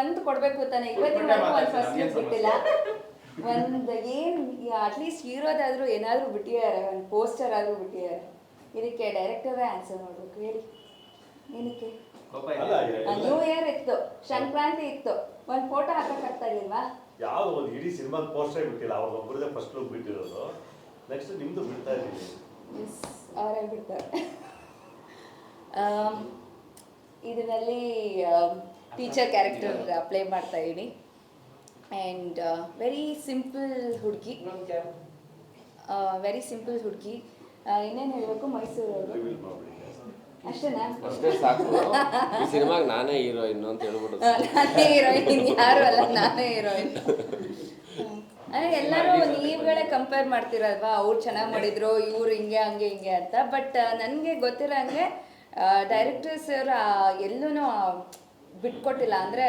ಒಂದು ಕೊಡಬೇಕು ತಾನೆ, ಇವತ್ತಿನವರೆಗೂ ಒಂದು ಫಸ್ಟ್ ಲುಕ್ ಬಿಟ್ಟಿಲ್ಲ. ಒಂದು ಏನು ಅಟ್ಲೀಸ್ಟ್ ಹೀರೋದಾದರೂ ಏನಾದರೂ ಬಿಟ್ಟಿದ್ದಾರೆ, ಒಂದು ಪೋಸ್ಟರ್ ಆದರೂ ಬಿಟ್ಟಿದ್ದಾರೆ. ಇದಕ್ಕೆ ಡೈರೆಕ್ಟರೇ ಆನ್ಸರ್ ಮಾಡಬೇಕು. ಹೇಳಿ ಏನಕ್ಕೆ? ನ್ಯೂ ಇಯರ್ ಇತ್ತು, ಸಂಕ್ರಾಂತಿ ಇತ್ತು, ಒಂದು ಫೋಟೋ ಹಾಕಕ್ಕಾಗ್ತಾ ಇರ್ಲಿಲ್ವಾ? ಯಾವ್ದು ಒಂದು ಇಡೀ ಸಿನಿಮಾದ ಪೋಸ್ಟರ್ ಬಿಟ್ಟಿಲ್ಲ, ಅವ್ರದ್ದೊಬ್ಬರದೇ ಫಸ್ಟ್ ಲುಕ್ ಬಿಟ್ಟಿರೋದು. ನೆಕ್ಸ್ಟ್ ನಿಮ್ದು ಬಿಡ್ತಾ ಇದ್ದೀವಿ. ಎಸ್, ಅವರೇ ಬಿಡ್ತಾರೆ. ಇದರಲ್ಲಿ ಟೀಚರ್ ಕ್ಯಾರೆಕ್ಟರ್ ಪ್ಲೇ ಮಾಡ್ತಾ ಇದ್ದೀನಿ. ಆ್ಯಂಡ್ ವೆರಿ ಸಿಂಪಲ್ ಹುಡುಗಿ, ಇನ್ನೇನು ಹೇಳಬೇಕು? ಮೈಸೂರವರು ಅಷ್ಟೇನಾ? ಅಷ್ಟೇ ಸಾಕು. ಈ ಸಿನಿಮಾಗೆ ನಾನೇ ಹೀರೋಯಿನ್ ಅಂತ ಹೇಳ್ಬಿಟ್ಟು. ನಾನೇ ಹೀರೋಯಿನ್, ಯಾರು ಅಲ್ಲ, ನಾನೇ ಹೀರೋಯಿನ್. ಅಂದರೆ ಎಲ್ಲರೂ ನೀವುಗಳೇ ಕಂಪೇರ್ ಮಾಡ್ತೀರಲ್ವಾ, ಅವ್ರು ಚೆನ್ನಾಗಿ ಮಾಡಿದ್ರು, ಇವ್ರು ಹಿಂಗೆ ಹಂಗೆ ಹಿಂಗೆ ಅಂತ. ಬಟ್ ನನಗೆ ಗೊತ್ತಿರೋ ಹಂಗೆ ಡೈರೆಕ್ಟರ್ಸ್ ಅವರು ಎಲ್ಲೂ ಬಿಟ್ಕೊಟ್ಟಿಲ್ಲ. ಅಂದರೆ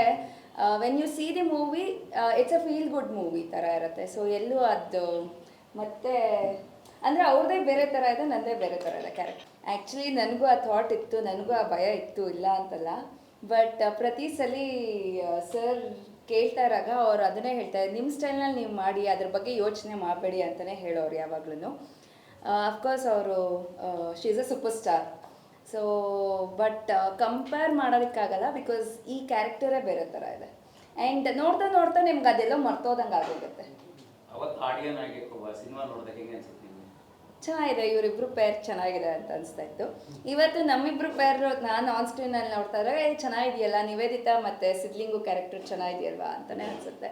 when U see the movie, it's a feel good movie ಥರ ಇರುತ್ತೆ. ಸೊ ಎಲ್ಲೂ ಅದು ಮತ್ತೆ ಅಂದರೆ ಅವ್ರದ್ದೇ ಬೇರೆ ಥರ ಇದೆ, ನನ್ನದೇ ಬೇರೆ ಥರ ಇದೆ ಕ್ಯಾರೆಕ್ಟರ್. ಆ್ಯಕ್ಚುಲಿ ನನಗೂ ಆ ಥಾಟ್ ಇತ್ತು, ನನಗೂ ಆ ಭಯ ಇತ್ತು, ಇಲ್ಲ ಅಂತಲ್ಲ. ಬಟ್ ಪ್ರತಿ ಸಲ ಸರ್ ಕೇಳ್ತಾ ಇರಾಗ ಅವ್ರು ಅದನ್ನೇ ಹೇಳ್ತಾರೆ, ನಿಮ್ಮ ಸ್ಟೈಲ್ನಲ್ಲಿ ನೀವು ಮಾಡಿ, ಅದ್ರ ಬಗ್ಗೆ ಯೋಚನೆ ಮಾಡಬೇಡಿ ಅಂತಲೇ ಹೇಳೋರು ಯಾವಾಗ್ಲೂ. ಅಫ್ಕೋರ್ಸ್ ಅವರು she is a superstar. So but compare ಮಾಡೋದಕ್ಕಾಗಲ್ಲ, ಬಿಕಾಸ್ ಈ ಕ್ಯಾರೆಕ್ಟರೇ ಬೇರೆ ಥರ ಇದೆ. ಆ್ಯಂಡ್ ನೋಡ್ತಾ ನೋಡ್ತಾ ನಿಮ್ಗೆ ಅದೆಲ್ಲ ಮರ್ತೋದಂಗೆ ಆಗೋಗುತ್ತೆ. ಚೆನ್ನಾಗಿದೆ, ಇವರಿಬ್ರು ಪೇರ್ ಚೆನ್ನಾಗಿದೆ ಅಂತ ಅನಿಸ್ತಾ ಇತ್ತು. ಇವತ್ತು ನಮ್ಮಿಬ್ರು ಪೇರ್ ನಾನು ಆನ್ ಸ್ಕ್ರೀನಲ್ಲಿ ನೋಡ್ತಾ ಇದ್ದರೆ ಚೆನ್ನಾಗಿದೆಯಲ್ಲ, ನಿವೇದಿತಾ ಮತ್ತು ಸಿದ್ಲಿಂಗು ಕ್ಯಾರೆಕ್ಟರ್ ಚೆನ್ನಾಗಿದೆಯಲ್ವಾ ಅಂತಲೇ ಅನಿಸುತ್ತೆ.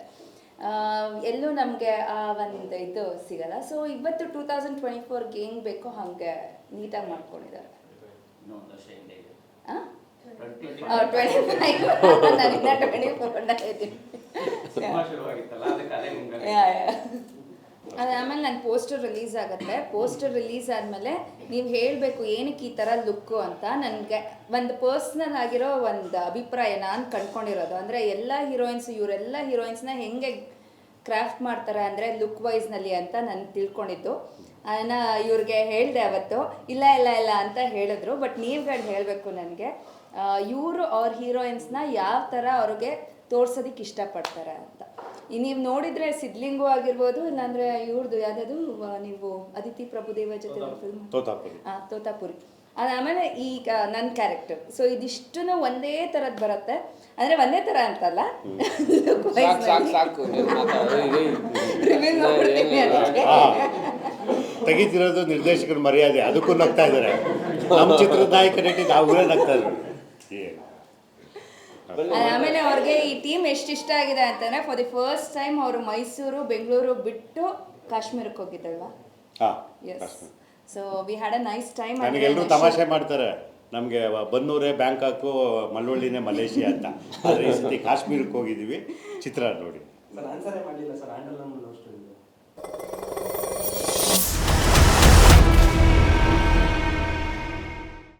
ಎಲ್ಲೂ ನಮಗೆ ಆ ಒಂದು ಇದು ಸಿಗಲ್ಲ. ಸೊ ಇವತ್ತು 2024ಗೆ ಹೆಂಗೆ ಬೇಕೋ ಹಾಗೆ ನೀಟಾಗಿ ಮಾಡ್ಕೊಂಡಿದ್ದಾರೆ. 25 ನಾನಿನ್ನ 24 ಇದ್ದೀನಿ. ಅದಾದಮೇಲೆ ನನ್ನ ಪೋಸ್ಟರ್ ರಿಲೀಸ್ ಆಗುತ್ತೆ. ಪೋಸ್ಟರ್ ರಿಲೀಸ್ ಆದಮೇಲೆ ನೀವು ಹೇಳಬೇಕು ಏನಕ್ಕೆ ಈ ಥರ ಲುಕ್ಕು ಅಂತ. ನನಗೆ ಒಂದು ಪರ್ಸ್ನಲ್ ಆಗಿರೋ ಒಂದು ಅಭಿಪ್ರಾಯ ನಾನು ಕಂಡ್ಕೊಂಡಿರೋದು ಅಂದರೆ, ಎಲ್ಲ ಹೀರೋಯಿನ್ಸು ಇವರೆಲ್ಲ ಹೀರೋಯಿನ್ಸ್ನ ಹೆಂಗೆ ಕ್ರಾಫ್ಟ್ ಮಾಡ್ತಾರೆ ಅಂದರೆ ಲುಕ್ ವೈಸ್ನಲ್ಲಿ ಅಂತ ನಾನು ತಿಳ್ಕೊಂಡಿದ್ದು. ಅದನ್ನು ಇವ್ರಿಗೆ ಹೇಳಿದೆ ಅವತ್ತು. ಇಲ್ಲ ಇಲ್ಲ ಇಲ್ಲ ಅಂತ ಹೇಳಿದ್ರು. ಬಟ್ ನೀವುಗಳು ಹೇಳಬೇಕು ನನಗೆ, ಇವರು ಅವ್ರ ಹೀರೋಯಿನ್ಸ್ನ ಯಾವ ಥರ ಅವ್ರಿಗೆ ತೋರ್ಸೋದಕ್ಕೆ ಇಷ್ಟಪಡ್ತಾರೆ ಅಂತ. ನೀವು ನೋಡಿದರೆ ಸಿದ್ಲಿಂಗು ಆಗಿರ್ಬೋದು, ಇಲ್ಲಾಂದರೆ ಇವ್ರದ್ದು ಯಾವುದಾದ್ರು ನೀವು ಅದಿತಿ ಪ್ರಭುದೇವ ಜೊತೆ ಫಿಲ್ಮ್ ತೋತಾಪುರಿ. ಅದಾದಮೇಲೆ ಈಗ ನನ್ನ ಕ್ಯಾರೆಕ್ಟರ್. ಸೊ ಇದಿಷ್ಟು ಒಂದೇ ಥರದ್ದು ಬರುತ್ತೆ. ಅಂದರೆ ಒಂದೇ ಥರ ಅಂತಲ್ಲ, ತೆಗಿತಿರೋದು ನಿರ್ದೇಶಕರ ಮರ್ಯಾದೆ, ಅದಕ್ಕೂ ನಗ್ತಾ ಇದ್ದಾರೆ. ನಮ್ಮ ಚಿತ್ರದ ನಾಯಕ ನಟಿ ನಾವು ನಗ್ತಾ ಇದ್ದಾರೆ. ಆಮೇಲೆ ಅವ್ರಿಗೆ ಈ ಟೀಮ್ ಎಷ್ಟು ಇಷ್ಟ ಆಗಿದೆ ಅಂತಂದರೆ, ಫಾರ್ ದಿ ಫಸ್ಟ್ ಟೈಮ್ ಅವರು ಮೈಸೂರು ಬೆಂಗಳೂರು ಬಿಟ್ಟು ಕಾಶ್ಮೀರಕ್ಕೆ ಹೋಗಿದ್ದಲ್ವಾ? Yes. So we had a nice time. ನನಗೆಲ್ಲರೂ ತಮಾಷೆ ಮಾಡ್ತಾರೆ, ನಮಗೆ ಬನ್ನೂರೇ ಬ್ಯಾಂಕಾಕು, ಮಳವಳ್ಳಿನೇ ಮಲೇಷಿಯಾ ಅಂತ. ಆದರೆ ಈ ಸತಿ ಕಾಶ್ಮೀರಕ್ಕೆ ಹೋಗಿದ್ದೀವಿ. ಚಿತ್ರ ನೋಡಿ. ಸರ್ ಆನ್ಸರೇ ಮಾಡಲಿಲ್ಲ ಸರ್, ಹ್ಯಾಂಡಲ್